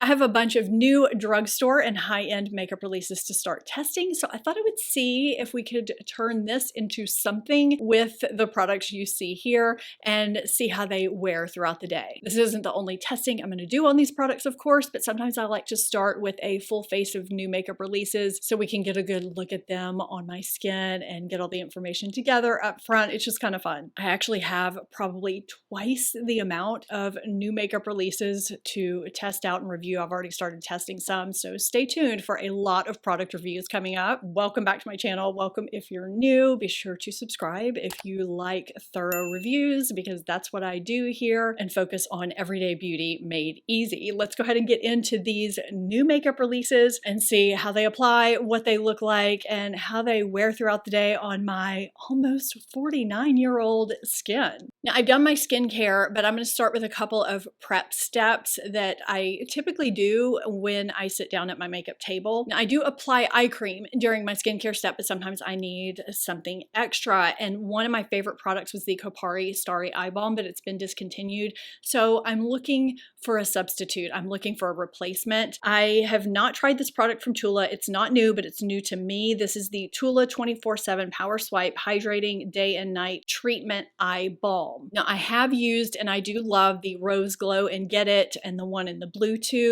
have a bunch of new drugstore and high-end makeup releases to start testing, so I thought I would see if we could turn this into something with the products you see here and see how they wear throughout the day. This isn't the only testing I'm going to do on these products, of course, but sometimes I like to start with a full face of new makeup releases so we can get a good look at them on my skin and get all the information together up front. It's just kind of fun. I actually have probably twice the amount of new makeup releases to test out and review. I've already started testing some, so stay tuned for a lot of product reviews coming up. Welcome back to my channel. Welcome if you're new. Be sure to subscribe if you like thorough reviews, because that's what I do here, and focus on everyday beauty made easy. Let's go ahead and get into these new makeup releases and see how they apply, what they look like, and how they wear throughout the day on my almost 49-year-old skin. Now, I've done my skincare, but I'm going to start with a couple of prep steps that I typically do when I sit down at my makeup table. Now, I do apply eye cream during my skincare step, but sometimes I need something extra. And one of my favorite products was the Colourpop Starry Eye Balm, but it's been discontinued. So I'm looking for a substitute. I'm looking for a replacement. I have not tried this product from Tula. It's not new, but it's new to me. This is the Tula 24/7 Power Swipe Hydrating Day and Night Treatment Eye Balm. Now, I have used, and I do love, the Rose Glow and Get It and the one in the blue tube,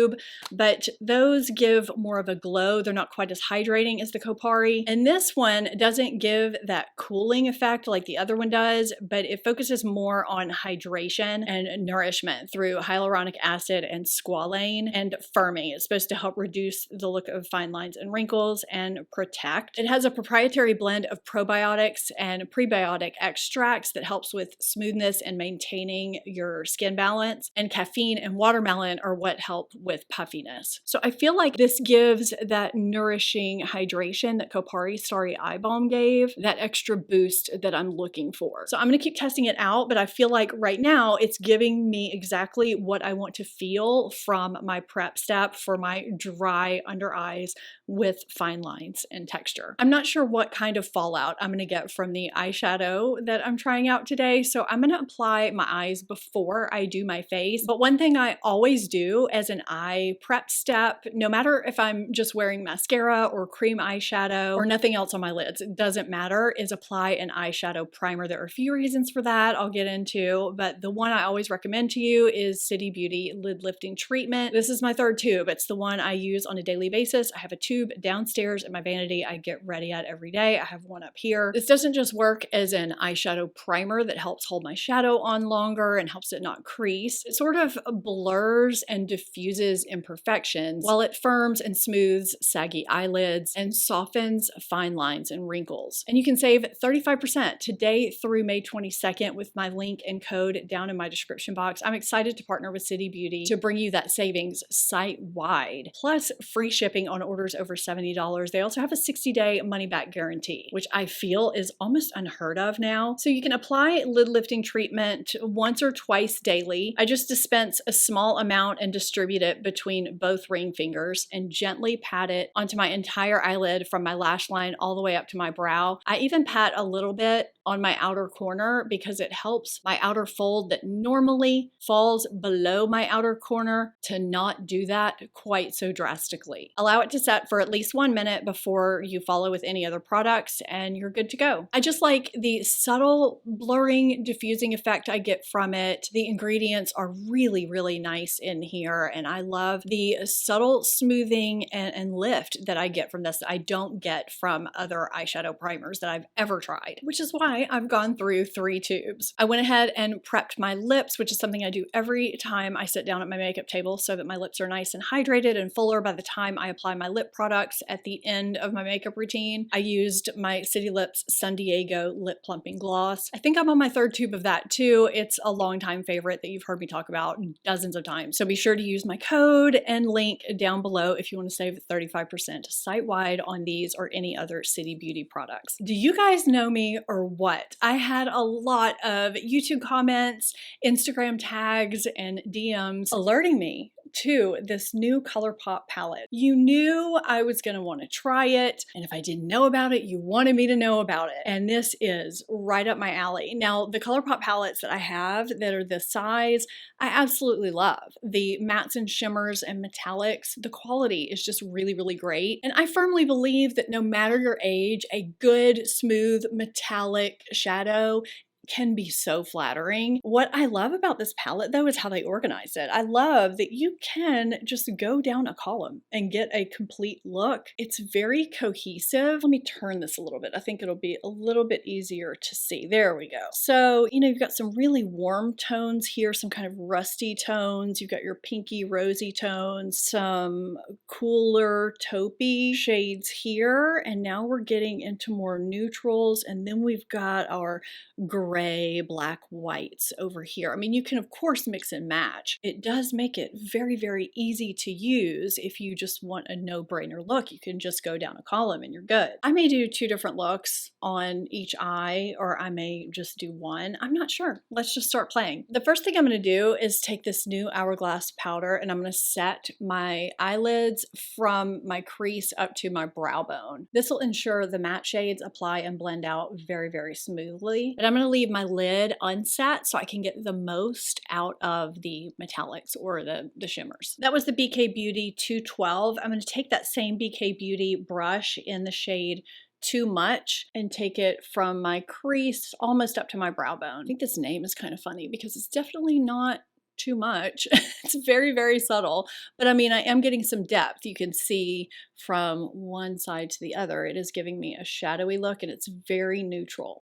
but those give more of a glow. They're not quite as hydrating as the Colourpop. And this one doesn't give that cooling effect like the other one does, but it focuses more on hydration and nourishment through hyaluronic acid and squalane and firming. It's supposed to help reduce the look of fine lines and wrinkles and protect. It has a proprietary blend of probiotics and prebiotic extracts that helps with smoothness and maintaining your skin balance, and caffeine and watermelon are what help with puffiness. So I feel like this gives that nourishing hydration that Colourpop Starry Eye Balm gave, that extra boost that I'm looking for. So I'm going to keep testing it out, but I feel like right now it's giving me exactly what I want to feel from my prep step for my dry under eyes with fine lines and texture. I'm not sure what kind of fallout I'm going to get from the eyeshadow that I'm trying out today, so I'm going to apply my eyes before I do my face. But one thing I always do as an eye prep step, no matter if I'm just wearing mascara or cream eyeshadow or nothing else on my lids, it doesn't matter, is apply an eyeshadow primer. There are a few reasons for that I'll get into, but the one I always recommend to you is City Beauty Lid Lifting Treatment. This is my third tube. It's the one I use on a daily basis. I have a tube downstairs in my vanity I get ready at every day. I have one up here. This doesn't just work as an eyeshadow primer that helps hold my shadow on longer and helps it not crease. It sort of blurs and diffuses imperfections while it firms and smooths saggy eyelids and softens fine lines and wrinkles. And you can save 35% today through May 22nd with my link and code down in my description box. I'm excited to partner with City Beauty to bring you that savings site-wide, plus free shipping on orders over $70. They also have a 60-day money-back guarantee, which I feel is almost unheard of now. So you can apply lid lifting treatment once or twice daily. I just dispense a small amount and distribute it between both ring fingers and gently pat it onto my entire eyelid from my lash line all the way up to my brow. I even pat a little bit on my outer corner because it helps my outer fold that normally falls below my outer corner to not do that quite so drastically. Allow it to set for at least 1 minute before you follow with any other products and you're good to go. I just like the subtle blurring, diffusing effect I get from it. The ingredients are really, really nice in here, and I love the subtle smoothing and lift that I get from this that I don't get from other eyeshadow primers that I've ever tried, which is why I've gone through 3 tubes. I went ahead and prepped my lips, which is something I do every time I sit down at my makeup table so that my lips are nice and hydrated and fuller by the time I apply my lip products at the end of my makeup routine. I used my City Lips San Diego Lip Plumping Gloss. I think I'm on my 3rd tube of that too. It's a longtime favorite that you've heard me talk about dozens of times. So be sure to use my code and link down below if you want to save 35% site-wide on these or any other City Beauty products. Do you guys know me or what? I had a lot of YouTube comments, Instagram tags, and DMs alerting me to this new Colourpop palette. You knew I was gonna wanna try it, and if I didn't know about it, you wanted me to know about it. And this is right up my alley. Now, the Colourpop palettes that I have that are this size, I absolutely love. The mattes and shimmers and metallics, the quality is just really, really great. And I firmly believe that no matter your age, a good, smooth, metallic shadow can be so flattering. What I love about this palette though is how they organize it. I love that you can just go down a column and get a complete look. It's very cohesive. Let me turn this a little bit. I think it'll be a little bit easier to see. There we go. So, you know, you've got some really warm tones here, some kind of rusty tones. You've got your pinky rosy tones, some cooler taupey shades here. And now we're getting into more neutrals. And then we've got our gray, black, whites over here. I mean, you can of course mix and match. It does make it very, very easy to use. If you just want a no-brainer look, you can just go down a column and you're good. I may do 2 different looks on each eye, or I may just do one. I'm not sure. Let's just start playing. The first thing I'm going to do is take this new Hourglass powder and I'm going to set my eyelids from my crease up to my brow bone. This will ensure the matte shades apply and blend out very, very smoothly. But I'm going to leave my lid unset so I can get the most out of the metallics or the shimmers. That was the BK Beauty 212. I'm going to take that same BK Beauty brush in the shade Too Much and take it from my crease almost up to my brow bone. I think this name is kind of funny because it's definitely not too much. It's very, very subtle, but I mean, I am getting some depth. You can see from one side to the other. It is giving me a shadowy look and it's very neutral.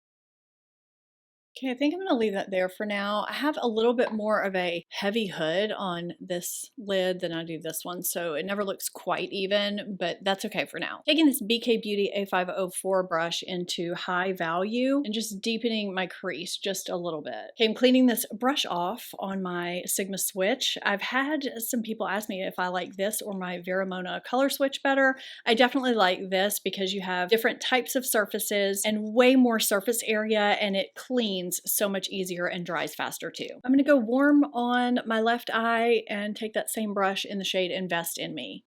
Okay, I think I'm going to leave that there for now. I have a little bit more of a heavy hood on this lid than I do this one, so it never looks quite even, but that's okay for now. Taking this BK Beauty A504 brush into High Value and just deepening my crease just a little bit. Okay, I'm cleaning this brush off on my Sigma switch. I've had some people ask me if I like this or my Veramona color switch better. I definitely like this because you have different types of surfaces and way more surface area, and it cleans so much easier and dries faster too. I'm going to go warm on my left eye and take that same brush in the shade Invest in Me.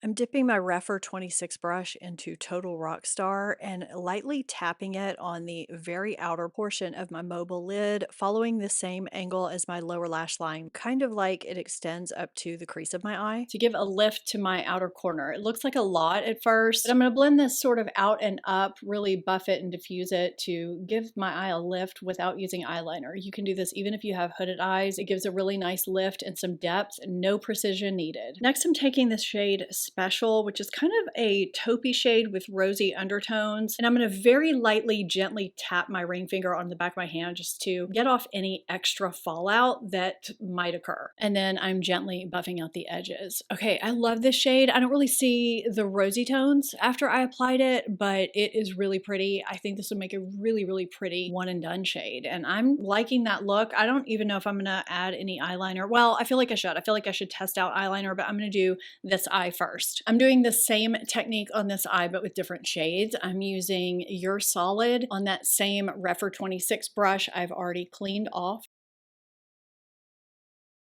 I'm dipping my rephr 26 brush into Total Rockstar and lightly tapping it on the very outer portion of my mobile lid, following the same angle as my lower lash line, kind of like it extends up to the crease of my eye, to give a lift to my outer corner. It looks like a lot at first, but I'm going to blend this sort of out and up, really buff it and diffuse it to give my eye a lift without using eyeliner. You can do this even if you have hooded eyes. It gives a really nice lift and some depth, no precision needed. Next, I'm taking this shade Special, which is kind of a taupey shade with rosy undertones. And I'm going to very lightly, gently tap my ring finger on the back of my hand just to get off any extra fallout that might occur. And then I'm gently buffing out the edges. Okay, I love this shade. I don't really see the rosy tones after I applied it, but it is really pretty. I think this would make a really, really pretty one and done shade. And I'm liking that look. I don't even know if I'm going to add any eyeliner. Well, I feel like I should. I feel like I should test out eyeliner, but I'm going to do this eye first. I'm doing the same technique on this eye, but with different shades. I'm using Your Solid on that same rephr 26 brush I've already cleaned off.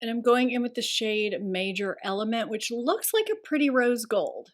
And I'm going in with the shade Major Element, which looks like a pretty rose gold.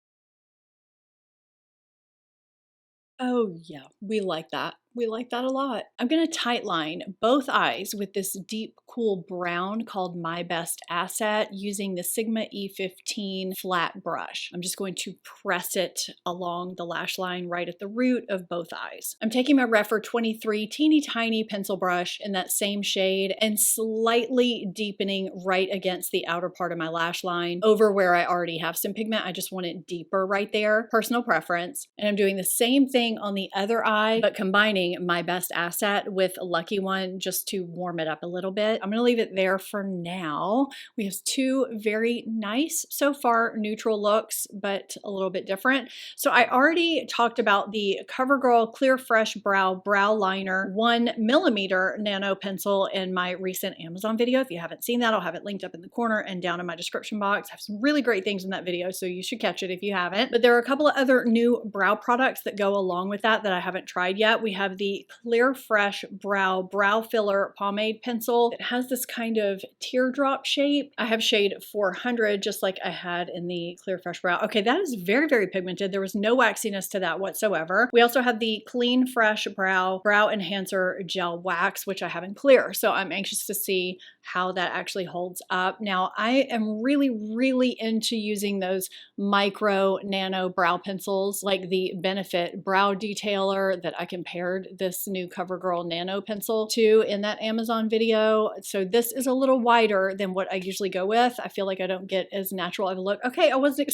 Oh yeah, we like that. We like that a lot. I'm going to tight line both eyes with this deep, cool brown called My Best Asset using the Sigma E15 flat brush. I'm just going to press it along the lash line right at the root of both eyes. I'm taking my rephr 23 teeny tiny pencil brush in that same shade and slightly deepening right against the outer part of my lash line over where I already have some pigment. I just want it deeper right there. Personal preference. And I'm doing the same thing on the other eye, but combining My Best Asset with Lucky One just to warm it up a little bit. I'm going to leave it there for now. We have 2 very nice so far neutral looks, but a little bit different. So I already talked about the CoverGirl Clear Fresh Brow Liner 1mm nano pencil in my recent Amazon video. If you haven't seen that, I'll have it linked up in the corner and down in my description box. I have some really great things in that video, so you should catch it if you haven't. But there are a couple of other new brow products that go along with that I haven't tried yet. We have have the Clear Fresh Brow Filler Pomade Pencil. It has this kind of teardrop shape. I have shade 400, just like I had in the Clear Fresh Brow. Okay, that is very, very pigmented. There was no waxiness to that whatsoever. We also have the Clean Fresh Brow Enhancer Gel Wax, which I have in clear. So I'm anxious to see how that actually holds up. Now, I am really, really into using those micro nano brow pencils like the Benefit Brow Detailer that I compared this new CoverGirl Nano pencil to in that Amazon video. So this is a little wider than what I usually go with. I feel like I don't get as natural of a look. Okay, I wasn't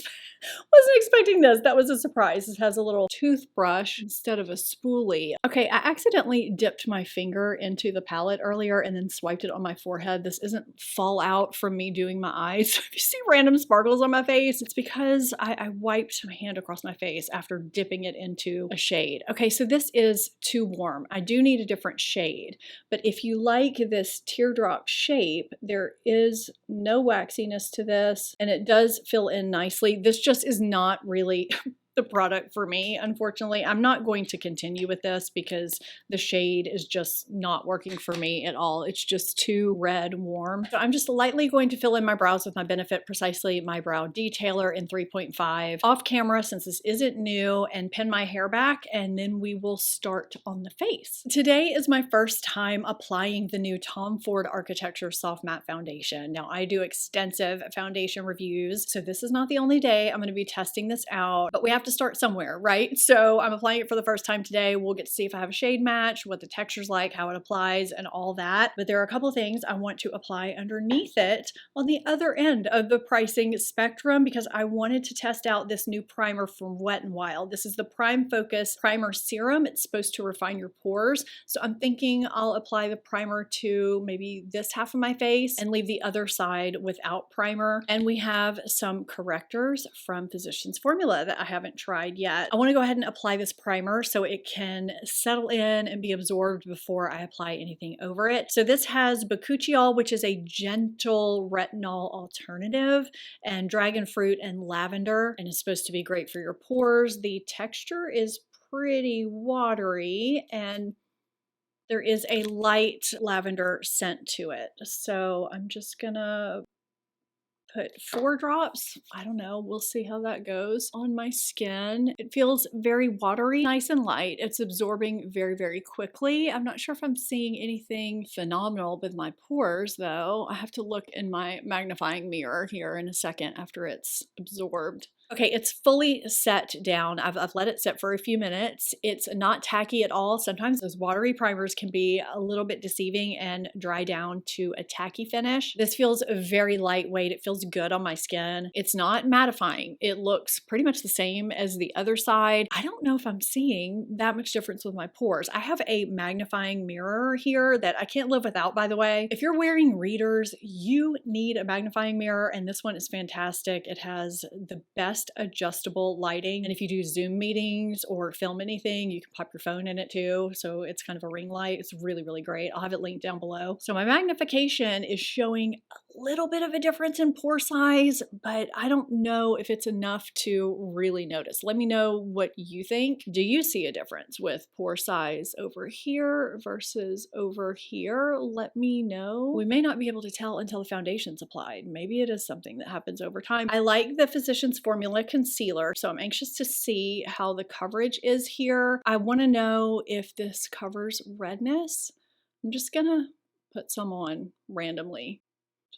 expecting this. That was a surprise. This has a little toothbrush instead of a spoolie. Okay, I accidentally dipped my finger into the palette earlier and then swiped it on my forehead. This isn't fallout from me doing my eyes. If you see random sparkles on my face, it's because I wiped my hand across my face after dipping it into a shade. Okay, so this is too warm. I do need a different shade, but if you like this teardrop shape, there is no waxiness to this and it does fill in nicely. This just is not really the product for me, unfortunately. I'm not going to continue with this because the shade is just not working for me at all. It's just too red warm. So I'm just lightly going to fill in my brows with my Benefit Precisely My Brow Detailer in 3.5 off camera since this isn't new, and pin my hair back, and then we will start on the face. Today is my first time applying the new Tom Ford Architecture Soft Matte Foundation. Now, I do extensive foundation reviews, so this is not the only day I'm going to be testing this out, but we have to start somewhere, right? So I'm applying it for the first time today. We'll get to see if I have a shade match, what the texture's like, how it applies, and all that. But there are a couple things I want to apply underneath it on the other end of the pricing spectrum because I wanted to test out this new primer from Wet n Wild. This is the Prime Focus Primer Serum. It's supposed to refine your pores. So I'm thinking I'll apply the primer to maybe this half of my face and leave the other side without primer. And we have some correctors from Physicians Formula that I haven't tried yet. I want to go ahead and apply this primer so it can settle in and be absorbed before I apply anything over it. So this has bakuchiol, which is a gentle retinol alternative, and dragon fruit and lavender, and it's supposed to be great for your pores. The texture is pretty watery and there is a light lavender scent to it. So I'm just gonna put 4 drops. I don't know. We'll see how that goes on my skin. It feels very watery, nice and light. It's absorbing very, very quickly. I'm not sure if I'm seeing anything phenomenal with my pores though. I have to look in my magnifying mirror here in a second after it's absorbed. Okay, it's fully set down. I've let it sit for a few minutes. It's not tacky at all. Sometimes those watery primers can be a little bit deceiving and dry down to a tacky finish. This feels very lightweight. It feels good on my skin. It's not mattifying. It looks pretty much the same as the other side. I don't know if I'm seeing that much difference with my pores. I have a magnifying mirror here that I can't live without, by the way. If you're wearing readers, you need a magnifying mirror, and this one is fantastic. It has the best adjustable lighting, and if you do Zoom meetings or film anything, you can pop your phone in it too. So it's kind of a ring light. It's really, really great. I'll have it linked down below. So my magnification is showing a little bit of a difference in pore size, but I don't know if it's enough to really notice. Let me know what you think. Do you see a difference with pore size over here versus over here? Let me know. We may not be able to tell until the foundation's applied. Maybe it is something that happens over time. I like the Physicians Formula concealer, so I'm anxious to see how the coverage is here. I want to know if this covers redness. I'm just gonna put some on randomly.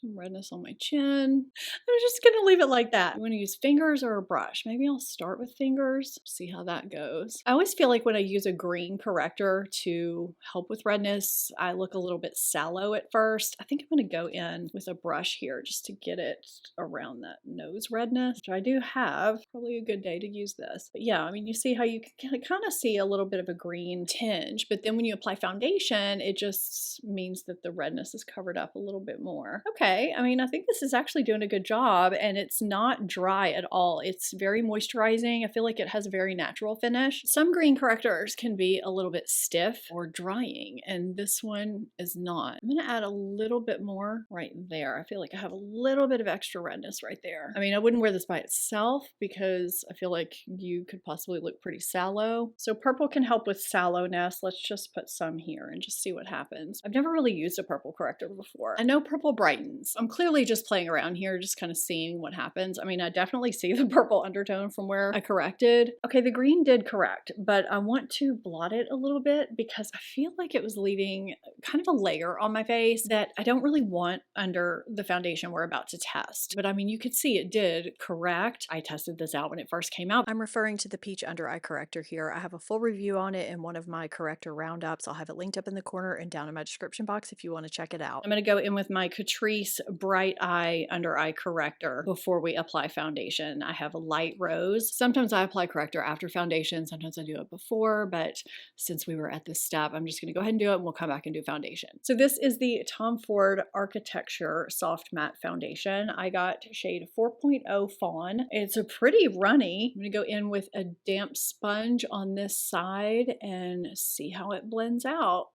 Some redness on my chin. I'm just gonna leave it like that. I'm gonna use fingers or a brush. Maybe I'll start with fingers, see how that goes. I always feel like when I use a green corrector to help with redness, I look a little bit sallow at first. I think I'm gonna go in with a brush here just to get it around that nose redness, which I do have. Probably a good day to use this. But yeah, I mean, you see how you can kind of see a little bit of a green tinge, but then when you apply foundation, it just means that the redness is covered up a little bit more. Okay. okay. I mean, I think this is actually doing a good job, and it's not dry at all. It's very moisturizing. I feel like it has a very natural finish. Some green correctors can be a little bit stiff or drying, and this one is not. I'm gonna add a little bit more right there. I feel like I have a little bit of extra redness right there. I mean, I wouldn't wear this by itself because I feel like you could possibly look pretty sallow. So purple can help with sallowness. Let's just put some here and just see what happens. I've never really used a purple corrector before. I know purple brightens. I'm clearly just playing around here, just kind of seeing what happens. I mean, I definitely see the purple undertone from where I corrected. Okay, the green did correct, but I want to blot it a little bit because I feel like it was leaving kind of a layer on my face that I don't really want under the foundation we're about to test. But I mean, you could see it did correct. I tested this out when it first came out. I'm referring to the Peach Under Eye Corrector here. I have a full review on it in one of my corrector roundups. I'll have it linked up in the corner and down in my description box if you want to check it out. I'm going to go in with my Catrice Bright Eye Under Eye Corrector before we apply foundation. I have a light rose. Sometimes I apply corrector after foundation. Sometimes I do it before, but since we were at this step, I'm just going to go ahead and do it and we'll come back and do foundation. So this is the Tom Ford Architecture Soft Matte Foundation. I got shade 4.0 Fawn. It's a pretty runny. I'm going to go in with a damp sponge on this side and see how it blends out.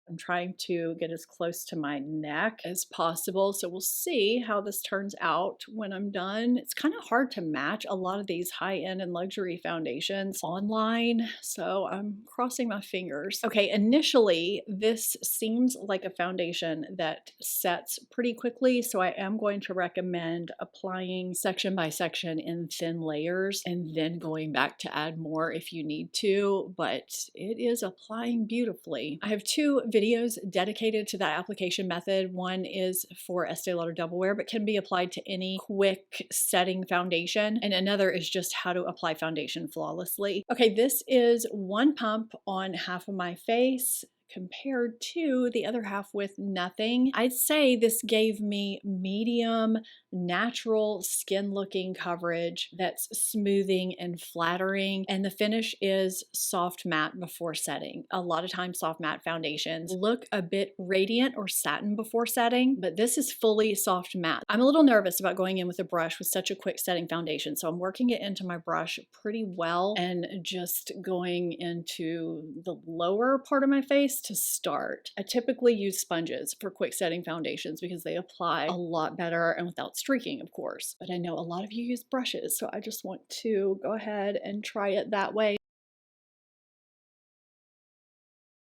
I'm trying to get as close to my neck as possible, so we'll see how this turns out when I'm done. It's kind of hard to match a lot of these high-end and luxury foundations online, so I'm crossing my fingers. Okay, initially, this seems like a foundation that sets pretty quickly, so I am going to recommend applying section by section in thin layers and then going back to add more if you need to, but it is applying beautifully. I have two videos dedicated to that application method. One is for Estee Lauder Double Wear, but can be applied to any quick setting foundation. And another is just how to apply foundation flawlessly. Okay, this is one pump on half of my face compared to the other half with nothing. I'd say this gave me medium, natural skin looking coverage that's smoothing and flattering, and the finish is soft matte before setting. A lot of times soft matte foundations look a bit radiant or satin before setting, but this is fully soft matte. I'm a little nervous about going in with a brush with such a quick setting foundation, so I'm working it into my brush pretty well and just going into the lower part of my face to start. I typically use sponges for quick setting foundations because they apply a lot better and without streaking, of course. But I know a lot of you use brushes, so I just want to go ahead and try it that way.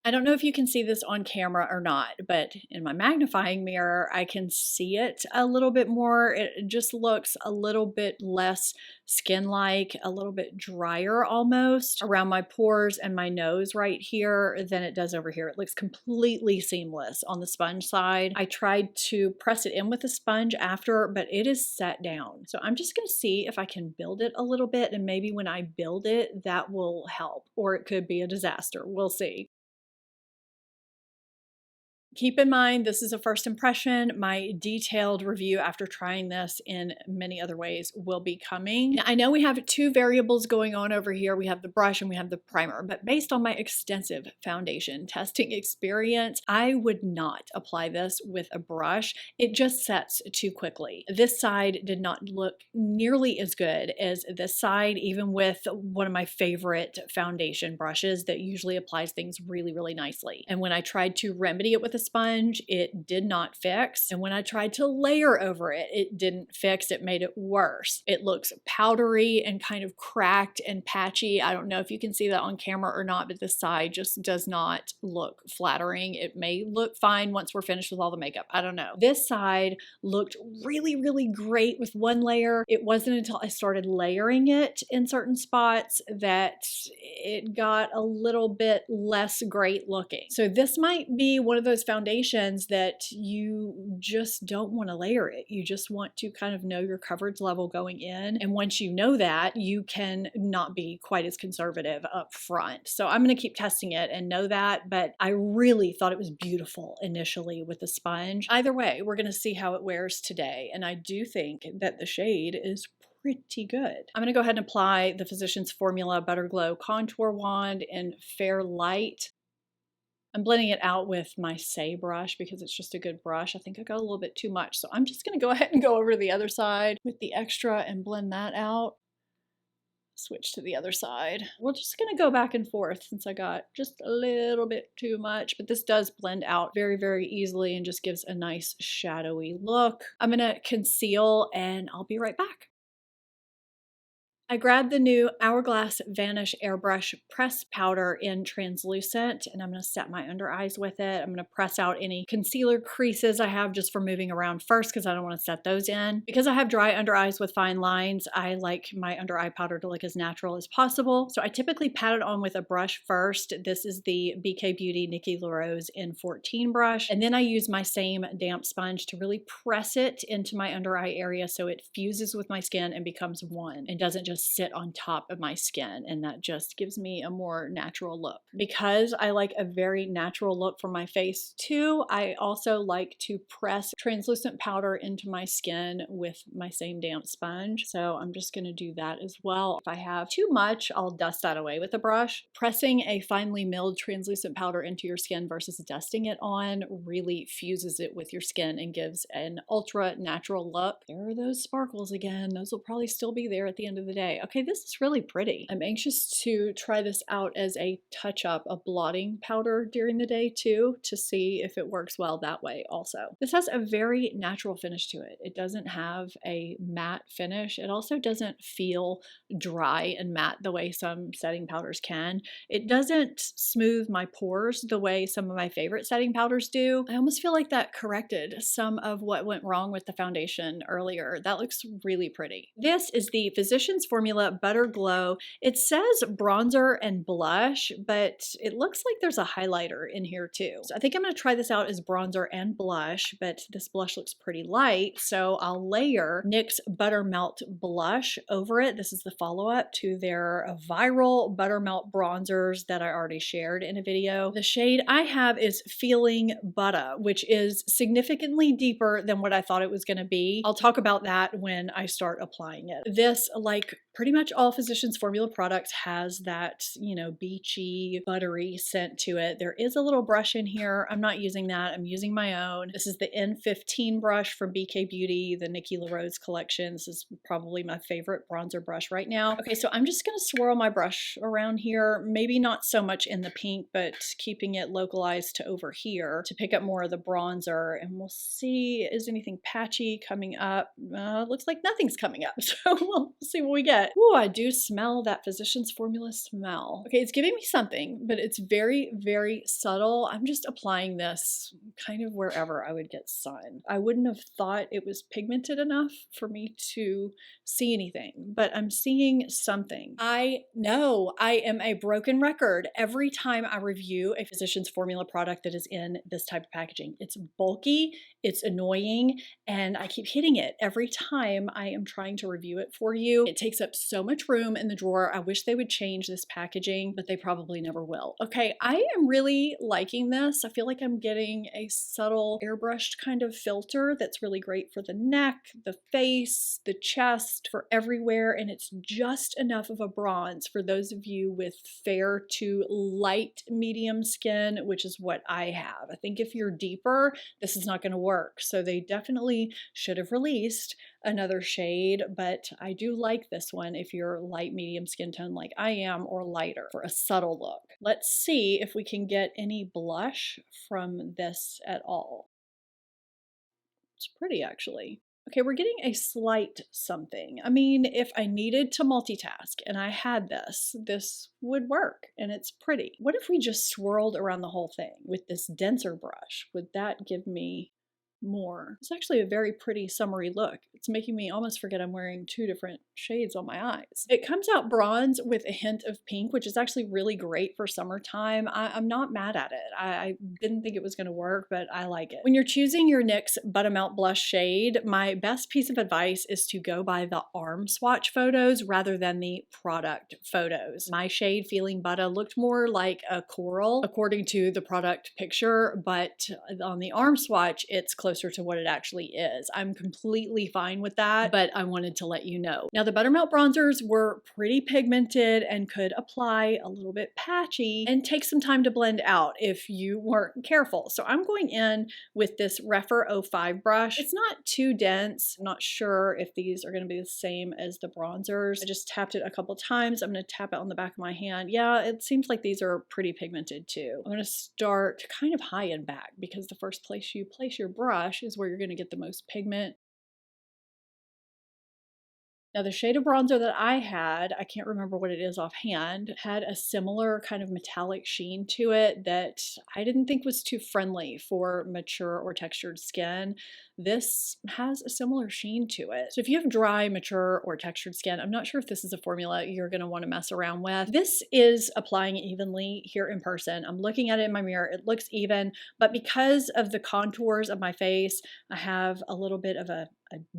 I don't know if you can see this on camera or not, but in my magnifying mirror, I can see it a little bit more. It just looks a little bit less skin-like, a little bit drier almost around my pores and my nose right here than it does over here. It looks completely seamless on the sponge side. I tried to press it in with a sponge after, but it is set down. So I'm just gonna see if I can build it a little bit, and maybe when I build it, that will help, or it could be a disaster. We'll see. Keep in mind, this is a first impression. My detailed review after trying this in many other ways will be coming. Now, I know we have two variables going on over here. We have the brush and we have the primer, but based on my extensive foundation testing experience, I would not apply this with a brush. It just sets too quickly. This side did not look nearly as good as this side, even with one of my favorite foundation brushes that usually applies things really, really nicely. And when I tried to remedy it with a sponge, it did not fix. And when I tried to layer over it, it didn't fix. It made it worse. It looks powdery and kind of cracked and patchy. I don't know if you can see that on camera or not, but this side just does not look flattering. It may look fine once we're finished with all the makeup. I don't know. This side looked really, really great with one layer. It wasn't until I started layering it in certain spots that it got a little bit less great looking. So this might be one of those foundations that you just don't want to layer it. You just want to kind of know your coverage level going in. And once you know that, you can not be quite as conservative up front. So I'm going to keep testing it and know that, but I really thought it was beautiful initially with the sponge. Either way, we're going to see how it wears today. And I do think that the shade is pretty good. I'm going to go ahead and apply the Physicians Formula Butter Glow Contour Wand in Fair Light. I'm blending it out with my Say brush because it's just a good brush. I think I got a little bit too much. So I'm just gonna go ahead and go over to the other side with the extra and blend that out. Switch to the other side. We're just gonna go back and forth since I got just a little bit too much, but this does blend out very, very easily and just gives a nice shadowy look. I'm gonna conceal and I'll be right back. I grabbed the new Hourglass Vanish Airbrush Press Powder in Translucent, and I'm going to set my under eyes with it. I'm going to press out any concealer creases I have just for moving around first because I don't want to set those in. Because I have dry under eyes with fine lines, I like my under eye powder to look as natural as possible. So I typically pat it on with a brush first. This is the BK Beauty Nikki LaRose N14 brush, and then I use my same damp sponge to really press it into my under eye area so it fuses with my skin and becomes one and doesn't just sit on top of my skin, and that just gives me a more natural look. Because I like a very natural look for my face too, I also like to press translucent powder into my skin with my same damp sponge. So I'm just going to do that as well. If I have too much, I'll dust that away with a brush. Pressing a finely milled translucent powder into your skin versus dusting it on really fuses it with your skin and gives an ultra natural look. There are those sparkles again. Those will probably still be there at the end of the day. Okay, this is really pretty. I'm anxious to try this out as a touch-up, a blotting powder during the day too, to see if it works well that way also. This has a very natural finish to it. It doesn't have a matte finish. It also doesn't feel dry and matte the way some setting powders can. It doesn't smooth my pores the way some of my favorite setting powders do. I almost feel like that corrected some of what went wrong with the foundation earlier. That looks really pretty. This is the Physicians Formula Butter Glow. It says bronzer and blush, but it looks like there's a highlighter in here too. So I think I'm going to try this out as bronzer and blush, but this blush looks pretty light, so I'll layer NYX Buttermelt Blush over it. This is the follow-up to their viral Buttermelt bronzers that I already shared in a video. The shade I have is Feeling Butta, which is significantly deeper than what I thought it was going to be. I'll talk about that when I start applying it. This, like pretty much all Physicians Formula products, has that, you know, beachy, buttery scent to it. There is a little brush in here. I'm not using that. I'm using my own. This is the N15 brush from BK Beauty, the Nikki LaRose collection. This is probably my favorite bronzer brush right now. Okay, so I'm just going to swirl my brush around here. Maybe not so much in the pink, but keeping it localized to over here to pick up more of the bronzer. And we'll see, is anything patchy coming up? Looks like nothing's coming up. So we'll see what we get. Ooh, I do smell that Physicians Formula smell. Okay, it's giving me something, but it's very, very subtle. I'm just applying this kind of wherever I would get sun. I wouldn't have thought it was pigmented enough for me to see anything, but I'm seeing something. I know I am a broken record every time I review a Physicians Formula product that is in this type of packaging. It's bulky, it's annoying, and I keep hitting it every time I am trying to review it for you. It takes up so much room in the drawer. I wish they would change this packaging, but they probably never will. Okay, I am really liking this. I feel like I'm getting a subtle airbrushed kind of filter that's really great for the neck, the face, the chest, for everywhere, and it's just enough of a bronze for those of you with fair to light medium skin, which is what I have. I think if you're deeper, this is not going to work. So they definitely should have released another shade, but I do like this one if you're light medium skin tone like I am, or lighter, for a subtle look. Let's see if we can get any blush from this at all. It's pretty actually. Okay, we're getting a slight something. I mean, if I needed to multitask and I had this, this would work, and it's pretty. What if we just swirled around the whole thing with this denser brush? Would that give me more? It's actually a very pretty summery look. It's making me almost forget I'm wearing two different shades on my eyes. It comes out bronze with a hint of pink, which is actually really great for summertime. I'm not mad at it. I didn't think it was going to work, but I like it. When you're choosing your NYX Buttermelt Blush shade, my best piece of advice is to go by the arm swatch photos rather than the product photos. My shade Feeling Butta looked more like a coral according to the product picture, but on the arm swatch, it's clear closer to what it actually is. I'm completely fine with that, but I wanted to let you know. Now the Buttermelt bronzers were pretty pigmented and could apply a little bit patchy and take some time to blend out if you weren't careful. So I'm going in with this rephr 05 brush. It's not too dense. I'm not sure if these are going to be the same as the bronzers. I just tapped it a couple times. I'm going to tap it on the back of my hand. Yeah, it seems like these are pretty pigmented too. I'm going to start kind of high and back because the first place you place your brush is where you're going to get the most pigment. Now the shade of bronzer that I had, I can't remember what it is offhand, had a similar kind of metallic sheen to it that I didn't think was too friendly for mature or textured skin. This has a similar sheen to it. So if you have dry, mature, or textured skin, I'm not sure if this is a formula you're going to want to mess around with. This is applying evenly here in person. I'm looking at it in my mirror. It looks even, but because of the contours of my face, I have a little bit of a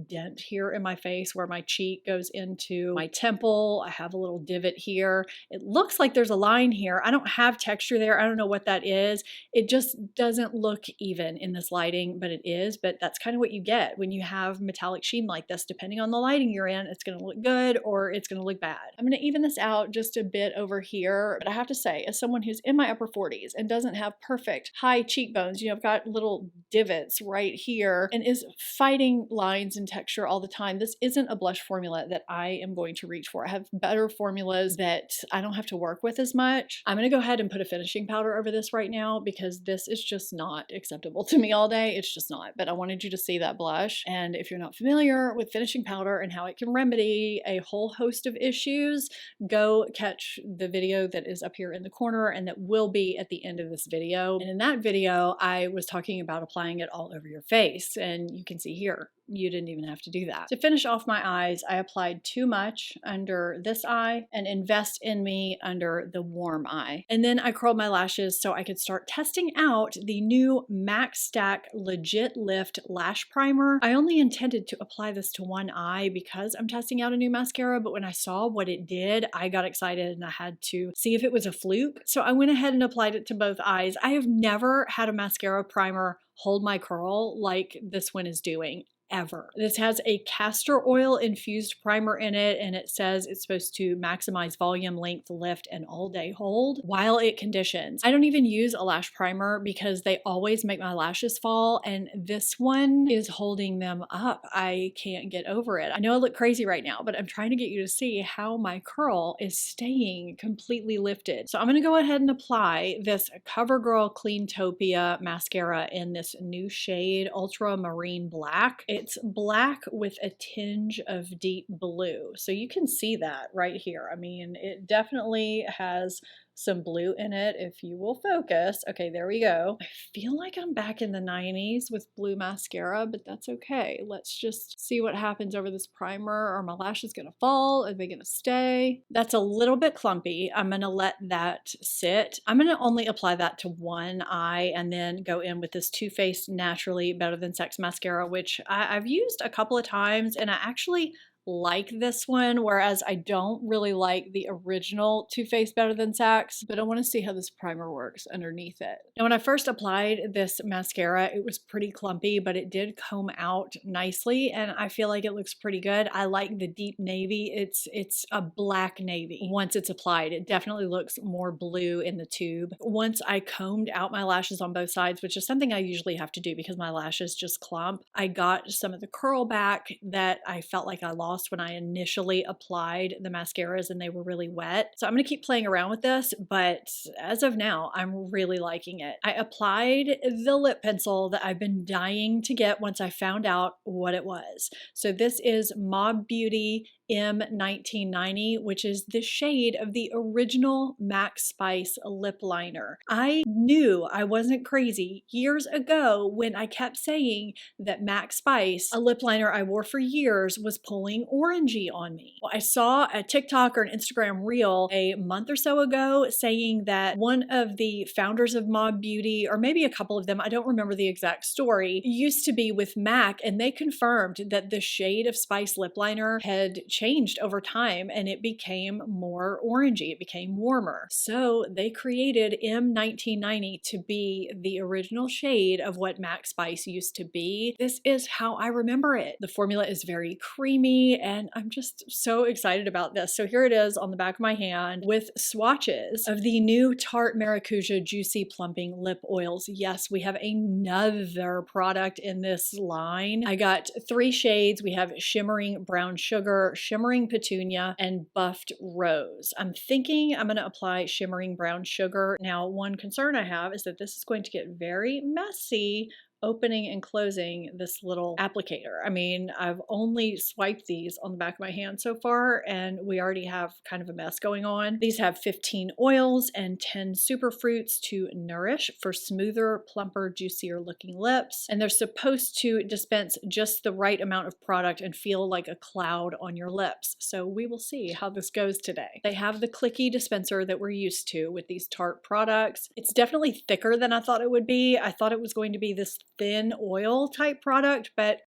dent here in my face where my cheek goes into my temple. I have a little divot here. It looks like there's a line here. I don't have texture there. I don't know what that is. It just doesn't look even in this lighting, but it is. But that's kind of what you get when you have metallic sheen like this. Depending on the lighting you're in, it's going to look good or it's going to look bad. I'm going to even this out just a bit over here. But I have to say, as someone who's in my upper 40s and doesn't have perfect high cheekbones, I've got little divots right here and is fighting lines and texture all the time. This isn't a blush formula that I am going to reach for. I have better formulas that I don't have to work with as much. I'm going to go ahead and put a finishing powder over this right now because this is just not acceptable to me all day. It's just not. But I wanted you to see that blush. And if you're not familiar with finishing powder and how it can remedy a whole host of issues, go catch the video that is up here in the corner and that will be at the end of this video. And in that video, I was talking about applying it all over your face. And you can see here, you didn't even have to do that. To finish off my eyes, I applied too much under this eye and Invest in Me under the warm eye. And then I curled my lashes so I could start testing out the new MAC Stack Legit Lift Lash Primer. I only intended to apply this to one eye because I'm testing out a new mascara, but when I saw what it did, I got excited and I had to see if it was a fluke. So I went ahead and applied it to both eyes. I have never had a mascara primer hold my curl like this one is doing. Ever. This has a castor oil infused primer in it, and it says it's supposed to maximize volume, length, lift, and all day hold while it conditions. I don't even use a lash primer because they always make my lashes fall, and this one is holding them up. I can't get over it. I know I look crazy right now, but I'm trying to get you to see how my curl is staying completely lifted. So I'm going to go ahead and apply this CoverGirl Cleantopia mascara in this new shade, Ultramarine Black. It's black with a tinge of deep blue. So you can see that right here. I mean, it definitely has some blue in it if you will focus. Okay, there we go. I feel like I'm back in the 90s with blue mascara, but that's okay. Let's just see what happens over this primer. Are my lashes gonna fall? Are they gonna stay? That's a little bit clumpy. I'm gonna let that sit. I'm gonna only apply that to one eye and then go in with this Too Faced Naturally Better Than Sex mascara, which I've used a couple of times and I actually like this one, whereas I don't really like the original Too Faced Better Than Sex, but I want to see how this primer works underneath it. Now, when I first applied this mascara, it was pretty clumpy, but it did comb out nicely, and I feel like it looks pretty good. I like the deep navy. It's a black navy. Once it's applied, it definitely looks more blue in the tube. Once I combed out my lashes on both sides, which is something I usually have to do because my lashes just clump, I got some of the curl back that I felt like I lost when I initially applied the mascaras and they were really wet. So I'm going to keep playing around with this, but as of now, I'm really liking it. I applied the lip pencil that I've been dying to get once I found out what it was. So this is Mob Beauty M1990, which is the shade of the original MAC Spice lip liner. I knew I wasn't crazy years ago when I kept saying that MAC Spice, a lip liner I wore for years, was pulling orangey on me. Well, I saw a TikTok or an Instagram reel a month or so ago saying that one of the founders of Mob Beauty, or maybe a couple of them, I don't remember the exact story, used to be with MAC, and they confirmed that the shade of Spice lip liner had changed over time and it became more orangey. It became warmer. So they created M1990 to be the original shade of what MAC Spice used to be. This is how I remember it. The formula is very creamy and I'm just so excited about this. So here it is on the back of my hand with swatches of the new Tarte Maracuja Juicy Plumping Lip Oils. Yes, we have another product in this line. I got 3 shades. We have Shimmering Brown Sugar, Shimmering Petunia, and Buffed Rose. I'm thinking I'm going to apply Shimmering Brown Sugar. Now, one concern I have is that this is going to get very messy opening and closing this little applicator. I mean, I've only swiped these on the back of my hand so far, and we already have kind of a mess going on. These have 15 oils and 10 superfruits to nourish for smoother, plumper, juicier looking lips. And they're supposed to dispense just the right amount of product and feel like a cloud on your lips. So we will see how this goes today. They have the clicky dispenser that we're used to with these Tarte products. It's definitely thicker than I thought it would be. I thought it was going to be this thin oil type product, but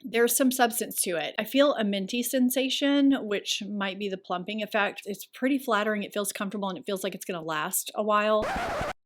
there's some substance to it. I feel a minty sensation, which might be the plumping effect. It's pretty flattering. It feels comfortable and it feels like it's going to last a while.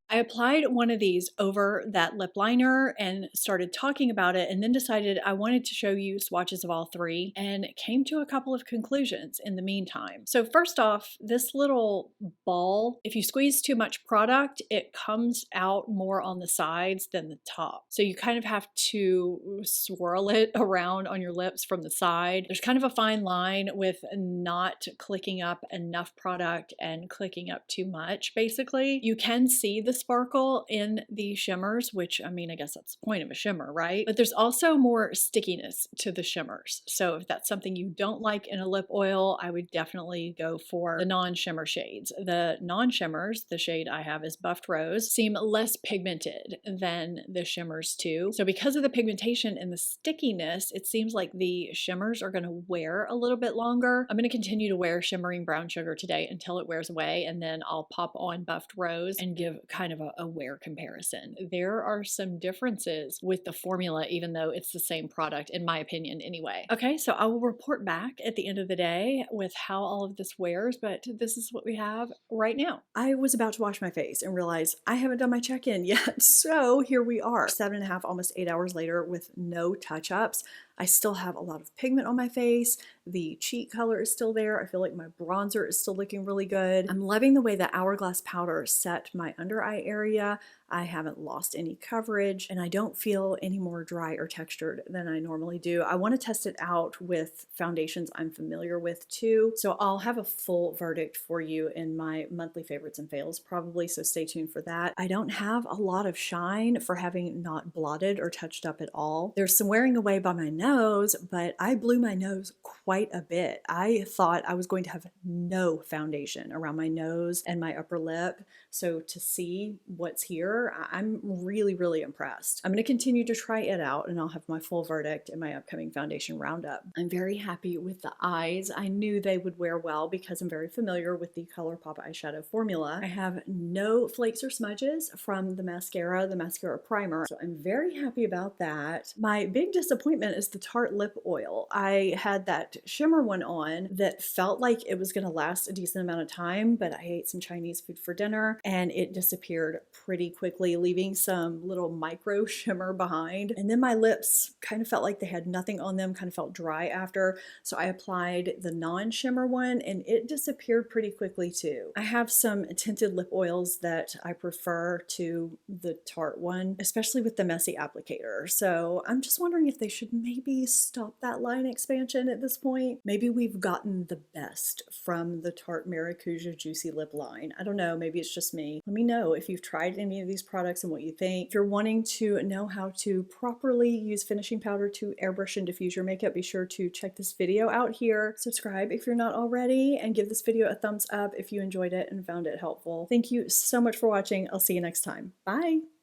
I applied one of these over that lip liner and started talking about it and then decided I wanted to show you swatches of all 3 and came to a couple of conclusions in the meantime. So first off, this little ball, if you squeeze too much product, it comes out more on the sides than the top. So you kind of have to swirl it around on your lips from the side. There's kind of a fine line with not clicking up enough product and clicking up too much, basically. You can see the sparkle in the shimmers, which I mean, I guess that's the point of a shimmer, right? But there's also more stickiness to the shimmers. So if that's something you don't like in a lip oil, I would definitely go for the non-shimmer shades. The non-shimmers, the shade I have is Buffed Rose, seem less pigmented than the shimmers too. So because of the pigmentation and the stickiness, it seems like the shimmers are going to wear a little bit longer. I'm going to continue to wear Shimmering Brown Sugar today until it wears away, and then I'll pop on Buffed Rose and give kind of a wear comparison. There are some differences with the formula, even though it's the same product, in my opinion anyway. Okay, so I will report back at the end of the day with how all of this wears, but this is what we have right now. I was about to wash my face and realized I haven't done my check-in yet. So here we are, 7.5, almost 8 hours later with no touch-ups. I still have a lot of pigment on my face. The cheek color is still there. I feel like my bronzer is still looking really good. I'm loving the way the Hourglass powder set my under eye area. I haven't lost any coverage and I don't feel any more dry or textured than I normally do. I want to test it out with foundations I'm familiar with too. So I'll have a full verdict for you in my monthly favorites and fails probably, so stay tuned for that. I don't have a lot of shine for having not blotted or touched up at all. There's some wearing away by my nose, but I blew my nose quite a bit. I thought I was going to have no foundation around my nose and my upper lip. So to see what's here, I'm really, really impressed. I'm going to continue to try it out and I'll have my full verdict in my upcoming foundation roundup. I'm very happy with the eyes. I knew they would wear well because I'm very familiar with the Colourpop eyeshadow formula. I have no flakes or smudges from the mascara primer, so I'm very happy about that. My big disappointment is the Tarte lip oil. I had that shimmer one on that felt like it was going to last a decent amount of time, but I ate some Chinese food for dinner and it disappeared pretty quickly, leaving some little micro shimmer behind. And then my lips kind of felt like they had nothing on them, kind of felt dry after. So I applied the non-shimmer one and it disappeared pretty quickly too. I have some tinted lip oils that I prefer to the Tarte one, especially with the messy applicator. So I'm just wondering if they should maybe stop that line expansion at this point. Maybe we've gotten the best from the Tarte Maracuja Juicy Lip line. I don't know, maybe it's just me. Let me know if you've tried any of these products and what you think. If you're wanting to know how to properly use finishing powder to airbrush and diffuse your makeup, be sure to check this video out here. Subscribe if you're not already, and give this video a thumbs up if you enjoyed it and found it helpful. Thank you so much for watching. I'll see you next time. Bye!